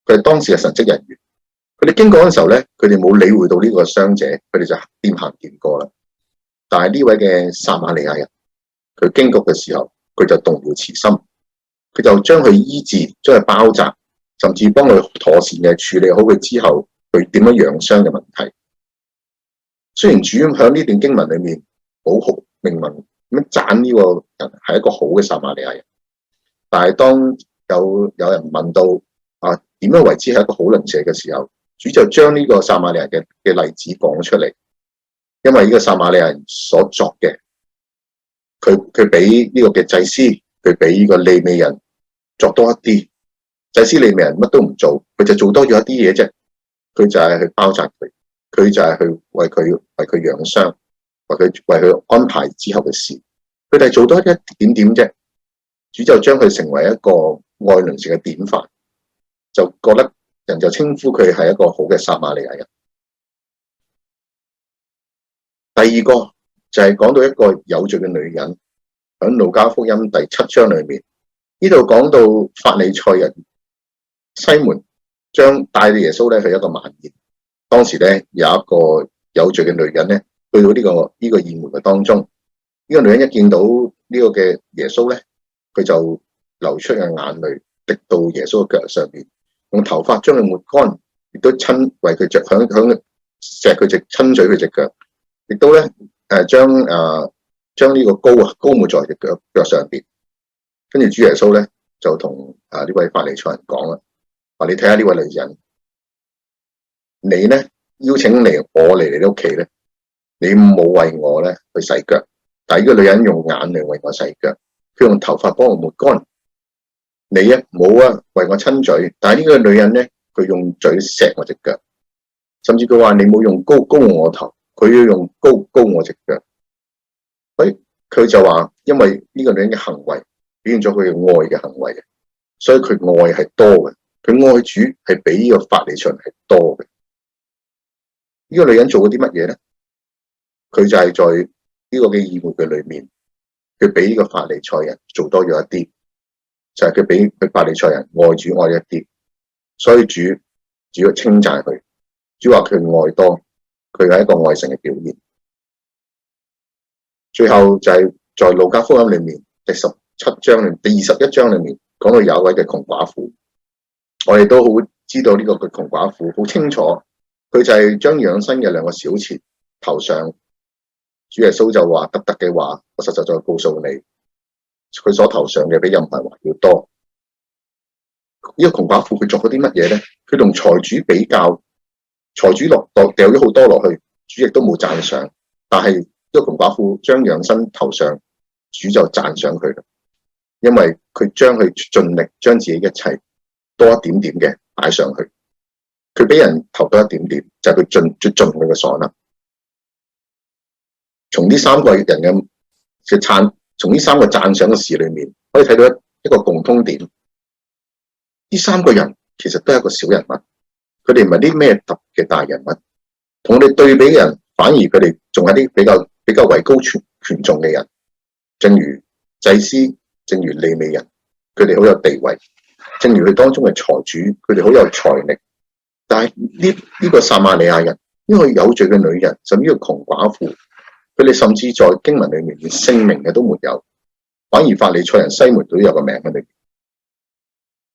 [SPEAKER 5] 佢係當時嘅神職人員。佢哋經過嗰陣時候咧，佢哋冇理會到呢個傷者，佢哋就掂行掂過啦。但係呢位嘅撒瑪利亞人，佢經過嘅時候，佢就動搖慈心，佢就將佢醫治，將佢包紮，甚至幫佢妥善嘅處理好佢之後，佢點樣養傷嘅問題。雖然主喺呢段經文裏面好明文咁讚呢個人係一個好嘅撒瑪利亞人，但係當有人問到點樣為之係一個好鄰舍嘅時候，主就將呢個撒瑪利亞人嘅例子講出嚟。因為呢個撒瑪利亞人所作嘅，佢俾呢個嘅祭司，佢俾呢個利未人作多一啲。祭司利未人乜都唔做，佢就做多咗一啲嘢啫。佢就係去包紮佢，佢就係去為佢養傷，為佢安排之後嘅事。佢哋做多一點點啫，主就將佢成為一個愛鄰舍嘅典範，就覺得人就稱呼佢係一個好嘅撒瑪利亞人。第二個就係講到一個有罪嘅女人，喺路加福音第7章裏面，呢度講到法利賽人西門將帶耶穌咧去一個晚宴。當時咧有一個有罪嘅女人咧去到呢個宴會嘅當中，呢個女人一見到呢個嘅耶穌咧，佢就流出嘅眼淚滴到耶穌嘅腳上邊，用頭髮將佢抹乾，亦都親為佢着響錫佢隻親嘴佢隻腳，亦都咧將呢個膏抹在隻腳上邊。跟住主耶穌咧就同呢位法利賽人講啦，話你睇下呢位女人，你咧邀請我嚟你屋企咧，你冇為我咧去洗腳，但係呢個女人用眼淚為我洗腳，佢用頭髮幫我抹乾。你冇為我親嘴，但係呢個女人咧佢用嘴錫我隻腳，甚至佢話你冇用膏我頭，佢要用膏我隻腳。佢就話因為呢個女人嘅行為表現咗佢嘅愛嘅行為嘅，所以佢愛係多嘅，佢愛主係比呢個法利賽人係多嘅。呢個女人做咗啲乜嘢咧？佢就係在呢個嘅議會嘅裏面，佢比呢個法利賽人做多咗一啲，就係佢比佢法利賽人愛主愛一啲，所以主要稱讚佢，主話佢愛多，佢係一個愛神嘅表現。最後就係在路加福音裏面第17章裏面第21章裏面講到有一位嘅窮寡婦，我哋都好知道呢個嘅窮寡婦好清楚，佢就係將養生嘅2個小錢投上，主耶穌就話得嘅話，我實在再告訴你，佢所投上嘅比任何人還要多。呢個窮寡婦佢做咗啲乜嘢咧？佢同財主比較，財主掉咗好多落去，主亦都冇讚賞，但係呢個窮寡婦將養生投上，主就讚賞佢啦，因為佢將佢盡力將自己一切多一點點嘅擺上去，佢俾人投多一點點，就係佢盡佢嘅所能。從呢3個人嘅從呢3個讚賞嘅事裏面，可以睇到一個共通點。呢3個人其實都係一個小人物，佢哋唔係啲咩特別嘅大人物，同我哋對比嘅人，反而佢哋仲係啲比較位高權重嘅人，正如祭司，正如利未人，佢哋好有地位，正如佢當中嘅財主，佢哋好有財力。但係呢個撒瑪利亞人，呢個有罪嘅女人，甚至呢個窮寡婦，佢哋甚至在經文裏面連姓名嘅都沒有，反而法利賽人西門都有個名喺裏面。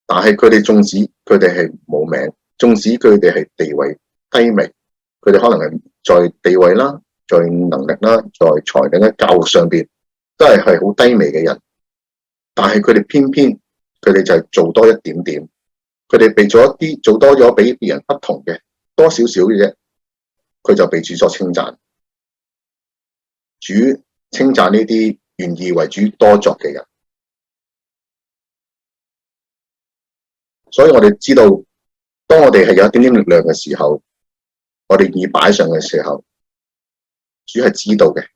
[SPEAKER 5] 但係佢哋縱使佢哋係冇名，縱使佢哋係地位低微，佢哋可能係在地位啦，在能力啦，在才能嘅教育上邊都係好低微嘅人，但係佢哋偏偏佢哋就係做多一點點，佢哋被做多咗比別人不同嘅多少少嘅啫，佢就被主所稱讚。主稱讚呢啲願意為主多作嘅人。所以我哋知道，當我哋係有一點點力量嘅時候，我哋願意擺上嘅時候，主係知道嘅，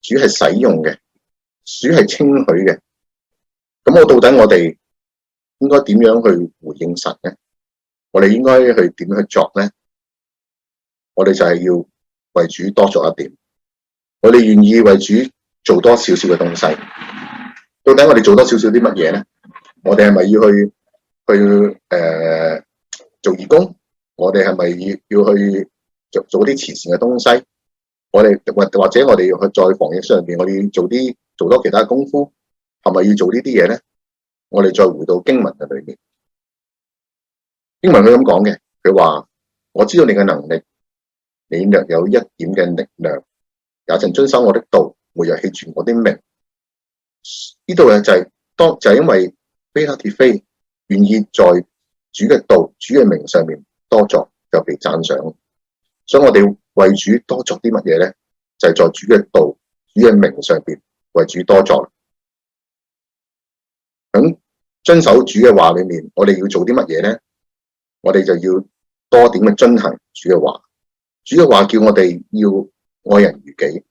[SPEAKER 5] 主係使用嘅，主係稱許嘅。咁到底我哋應該點樣去回應神呢？我哋應該去點樣去作呢？我哋就係要為主多做一點，我哋願意為主做多少少嘅東西。到底我哋做多少少啲乜嘢呢？我哋係咪要去做義工？我哋係咪要去做啲慈善嘅東西？我哋或者我哋要去在防疫上邊，我哋要做多其他功夫，係咪要做呢啲嘢咧？我哋再回到經文嘅裏面，經文佢咁講嘅，佢話我知道你嘅能力，你略有一點嘅力量，也曾遵守我的道，沒有棄絕我的命。呢度嘅就係因為非拉鐵非願意在主嘅道、主嘅名上面多作，就被讚賞。所以我哋為主多作啲乜嘢咧？就係在主嘅道、主嘅名上邊為主多作。咁遵守主嘅話裏面，我哋要做啲乜嘢咧？我哋就要多點嘅遵行主嘅話。主嘅話叫我哋要愛人如己，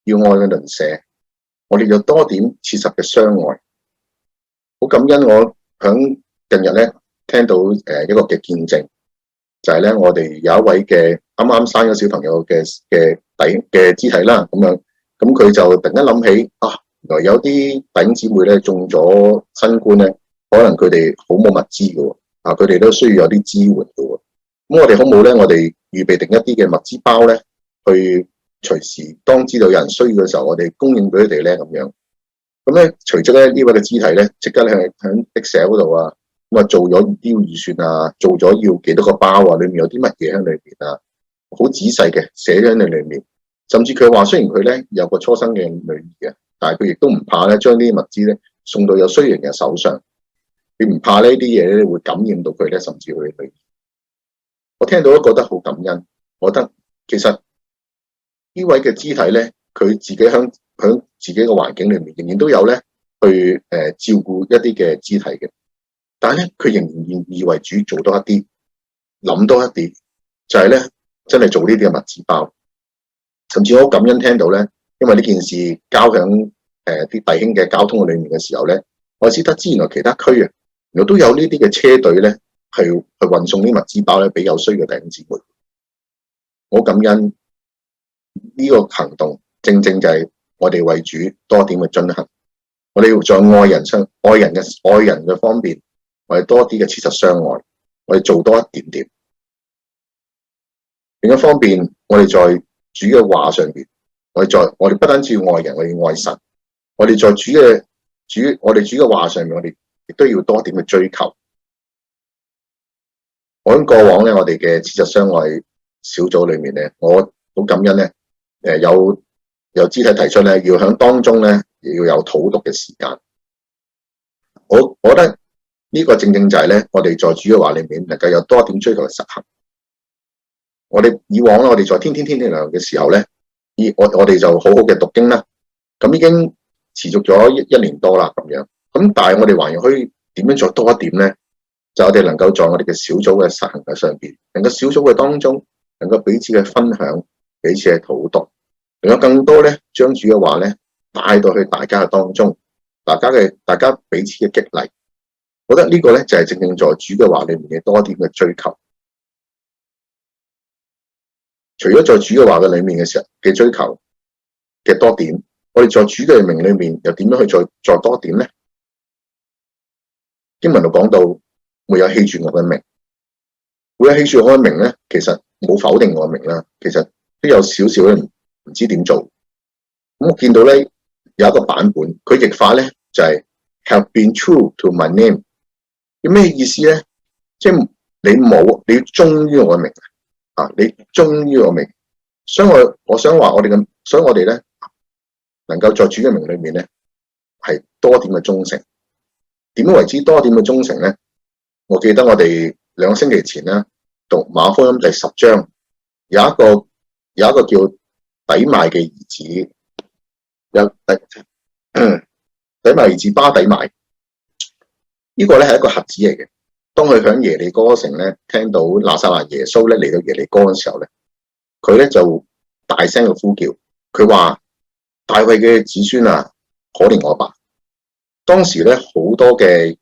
[SPEAKER 5] 要愛嘅鄰舍。我哋要多點切實嘅相愛。好感恩我響近日咧聽到一個嘅見證，就係咧我哋有一位嘅啱啱生咗小朋友嘅肢體啦，咁樣咁佢就突然間諗起原來有啲弟兄姊妹咧中咗新冠咧，可能佢哋好冇物資嘅，佢哋都需要有啲支援嘅。咁我哋好冇咧？我哋預備定一啲嘅物資包咧，去隨時當知道有人需要嘅時候，我哋供應俾佢哋咧咁樣。咁咧，隨即咧呢位嘅肢體咧，即刻咧喺 Excel 嗰度啊，咁啊做咗啲預算啊，做咗要幾多個包啊，裏面有啲乜嘢喺裏面啊，好仔細嘅寫咗喺裏面。甚至佢話雖然佢咧有個初生嘅女兒嘅，但係佢亦都唔怕咧將呢啲物資咧送到有需要人嘅手上，佢唔怕呢啲嘢咧會感染到佢咧，甚至佢嘅女兒。我聽到都覺得好感恩。我覺得其實呢位嘅肢體咧，佢自己響自己嘅環境裏面，仍然都有咧去照顧一啲嘅肢體嘅，但係咧佢仍然願意為主做多一啲，諗多一啲，就係咧真係做呢啲嘅物資包。甚至我好感恩聽到咧，因為呢件事交響啲弟兄嘅交通裏面嘅時候咧，我先得知原來其他區啊，原來都有呢啲嘅車隊咧，去運送啲物資包咧俾有需嘅弟兄姊妹。我感恩呢個行動，正正就係我哋為主多點嘅進行。我哋要在愛人嘅方面，我哋多啲嘅切實相愛，我哋做多一點點。另一方面，我哋在主嘅話上邊，我哋不單止要愛人，我哋要愛神。我哋在主嘅話上面，我哋亦都要多點嘅追求。我喺過往咧，我哋嘅切實相愛小組裏面咧，我好感恩咧，有肢體提出咧，要喺當中咧要有討讀嘅時間。我覺得呢個正正就係咧，我哋在主嘅話裏面能夠有多點追求嘅實行。我哋以往咧，我哋在天亮嘅時候咧，我哋就好好嘅讀經啦。咁已經持續咗一年多啦，咁樣。咁但係我哋還要可以點樣再多一點咧？就我哋能夠在我哋嘅小組嘅實行嘅上邊，能夠小組嘅當中，能夠彼此嘅分享，彼此嘅討讀，仲有更多咧，將主嘅話咧帶到去大家嘅當中，大家彼此嘅激勵。我覺得呢個咧就係正正在主嘅話裏面嘅多點嘅追求。除咗在主嘅話嘅裏面嘅時候嘅追求嘅多點，我哋在主嘅名裏面又點樣去再多點咧？經文度講到沒有棄絕我嘅名，沒有棄絕我嘅名咧，其實冇否定我嘅名啦，其實都有少少咧唔知點做。咁我見到咧有一個版本，佢譯法咧就係 have been true to my name。有咩意思咧？即係你要忠於我嘅名啊！你忠於我名，所以我想話所以我哋咧能夠在主嘅名裏面咧係多點嘅忠誠。點樣為之多點嘅忠誠咧？我記得我哋2個星期前咧讀馬可福音第10章，有一個叫底買嘅兒子，底買兒子巴底買，呢個咧係一個瞎子嚟嘅。當佢響耶利哥城咧聽到拿撒勒耶穌咧嚟到耶利哥嘅時候咧，佢咧就大聲嘅呼叫，佢話：大衛嘅子孫啊，可憐我吧！當時咧好多嘅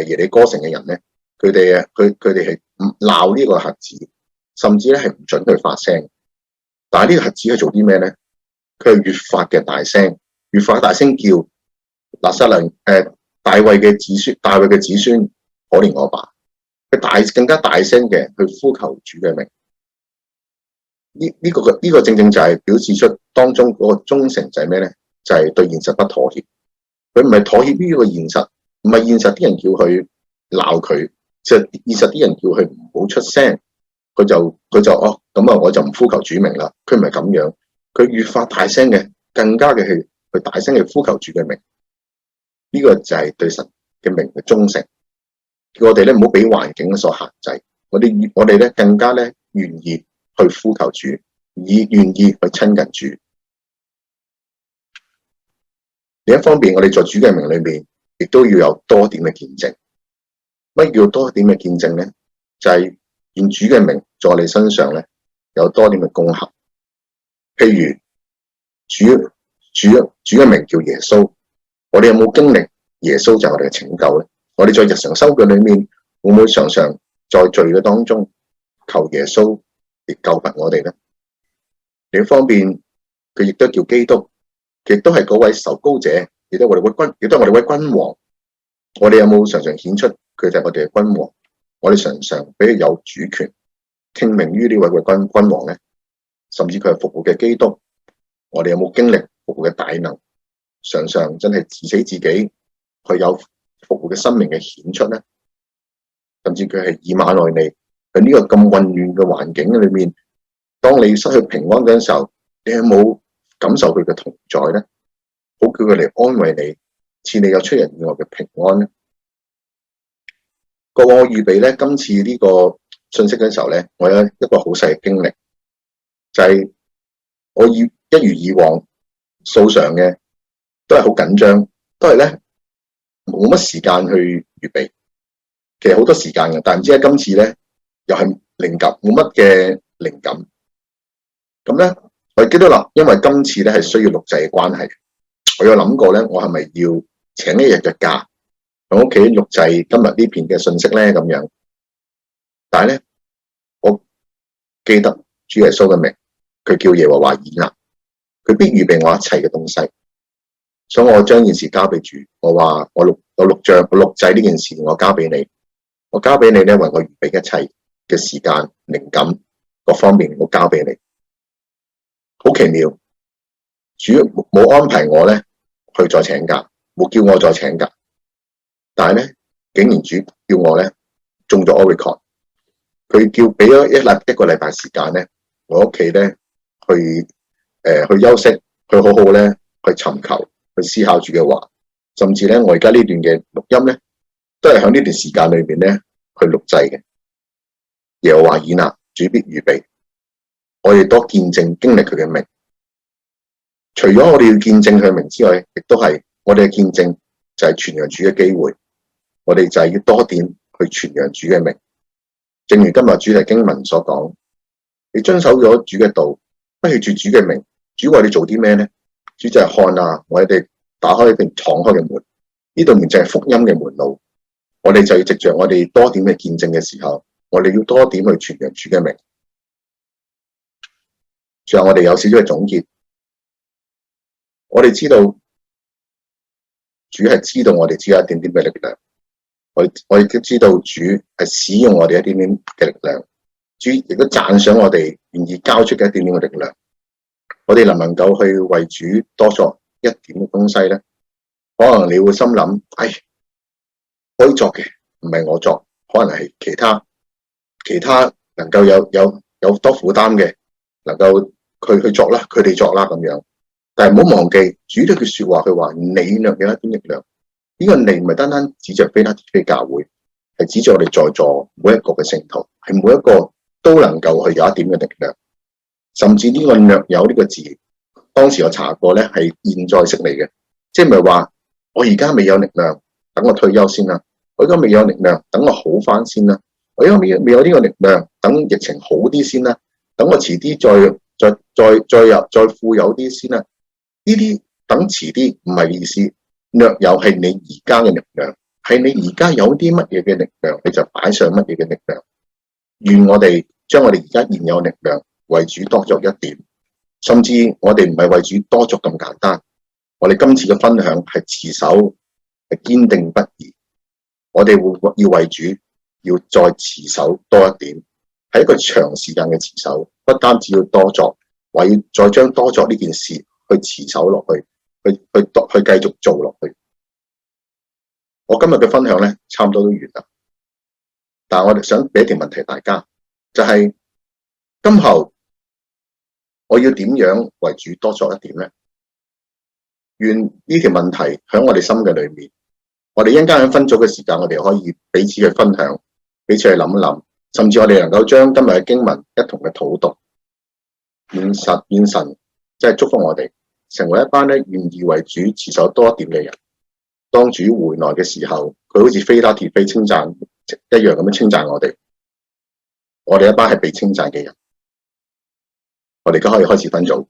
[SPEAKER 5] 耶利哥城嘅人咧，佢哋係鬧呢個瞎子，甚至咧係唔准佢發聲。但係呢個瞎子係做啲咩咧？佢係越發嘅大聲叫拿撒勒大衛嘅子孫可憐我吧！佢更加大聲嘅去呼求主嘅名。呢個正正就係表示出當中嗰個忠誠就係咩咧？就係對現實不妥協。佢唔係妥協於呢個現實，唔係現實啲人叫佢鬧佢，即係現實啲人叫佢唔好出聲，佢就咁啊，我就唔呼求主名啦。佢唔係咁樣，佢越發大聲嘅，更加嘅去大聲嘅呼求主嘅名。呢個就係對神嘅名嘅忠誠。叫我哋咧唔好俾環境所限制，我哋咧更加咧願意去呼求主，願意去親近主。另一方面，我哋在主嘅名裏面，亦都要有多點嘅見證。乜叫多點嘅見證咧？就係願主嘅名在我哋身上咧有多點嘅功效。譬如主嘅名叫耶穌，我哋有冇經歷耶穌就係我哋嘅拯救咧？我哋在日常生活裏面會唔會常常在罪嘅當中求耶穌嚟救拔我哋咧？另一方面，佢亦都叫基督，亦都係嗰位受膏者，亦都係我哋位君王。我哋有冇常常顯出佢就係我哋嘅君王？我哋常常俾佢有主權，聽命於呢位嘅君王咧？甚至佢係復活嘅基督，我哋有冇經歷復活嘅大能？常常真係治死自己，佢有復活嘅生命嘅顯出咧？甚至佢係以馬內利，喺呢個咁混亂嘅環境裏面，當你失去平安嗰陣時候，你有冇感受佢嘅同在咧？好叫佢嚟安慰你，賜你有出人意外嘅平安咧。過往我預備咧今次呢個信息嘅時候咧，我有一個好細嘅經歷，就係我一如以往素常嘅，都係好緊張，都係咧冇乜時間去預備。其實好多時間嘅，但唔知喺今次咧又係靈感冇乜嘅靈感。咁咧我記得啦，因為今次咧係需要錄製嘅關係，我有諗過咧，我係咪要請一日嘅假喺屋企錄製今日呢篇嘅信息咧咁樣。但係咧，我記得主耶穌嘅名，佢叫耶和華以勒，佢必預備我一切嘅東西，所以我將件事交俾主。我話我錄製呢件事，我交俾你，我交俾你咧，為我預備一切嘅時間、靈感各方面，我交俾你。好奇妙，主冇安排我咧去再請假，冇叫我再請假，但係咧，竟然主叫我咧中咗 Omicron。佢叫俾咗一個禮拜時間咧，我屋企咧去休息，去好好咧去尋求，去思考主嘅話，甚至咧我而家呢段嘅錄音咧，都係喺呢段時間裏邊咧去錄製嘅。耶和華以勒，主必預備，我哋多見證經歷佢嘅名。除咗我哋要見證佢嘅名之外，亦都係我哋嘅見證就係傳揚主嘅機會。我哋就係要多點去傳揚主嘅名。正如今日主題經文所講，你遵守咗主嘅道，不棄住主嘅名，主為你做啲咩咧？主就係看啊，我哋打開並敞開嘅門，呢度面就係福音嘅門路。我哋就要藉着我哋多點嘅見證嘅時候，我哋要多點去傳揚主嘅名。最後我哋有少少嘅總結，我哋知道主係知道我哋只有一點點嘅力量。我亦都知道主係使用我哋一點點嘅力量，主亦都讚賞我哋願意交出嘅一點點嘅力量。我哋能唔能夠去為主多作一點嘅東西咧？可能你會心諗，可以作嘅唔係我作，可能係其他能夠有多負擔嘅，能夠佢去作啦，佢哋作啦咁樣。但係唔好忘記主呢句說話，佢話你略有一點力量。呢個你唔係單單指着非拉鐵非教會，係指着我哋在座每一個嘅聖徒，係每一個都能夠去有一點嘅力量。甚至呢個略有呢個字，當時我查過咧係現在式嚟嘅，即係唔係話我而家未有力量，等我退休先啦；我而家未有力量，等我好翻先啦；我而家未有呢個力量，等疫情好啲先啦；等我遲啲再富有啲先啦。呢啲等遲啲唔係意思。略有係你而家嘅力量，係你而家有啲乜嘢嘅力量，你就擺上乜嘢嘅力量。願我哋將我哋而家現有力量為主多作一點，甚至我哋唔係為主多作咁簡單。我哋今次嘅分享係持守，係堅定不移。我哋要為主要再持守多一點，係一個長時間嘅持守，不單止要多作，話要再將多作呢件事去持守落去。去繼續做落去。我今日嘅分享咧，差唔多都完啦。但係我哋想俾一條問題大家，就係今後我要點樣為主多作一點咧？願呢條問題喺我哋心嘅裏面，我哋一陣間喺分組嘅時間，我哋可以彼此去分享，彼此去諗一諗，甚至我哋能夠將今日嘅經文一同嘅討讀，願神即係祝福我哋。成為一班咧願意為主持守多一點嘅人，當主回來嘅時候，佢好似非拉鐵非稱讚一樣咁樣稱讚我哋。我哋一班係被稱讚嘅人，我哋而家可以開始分組。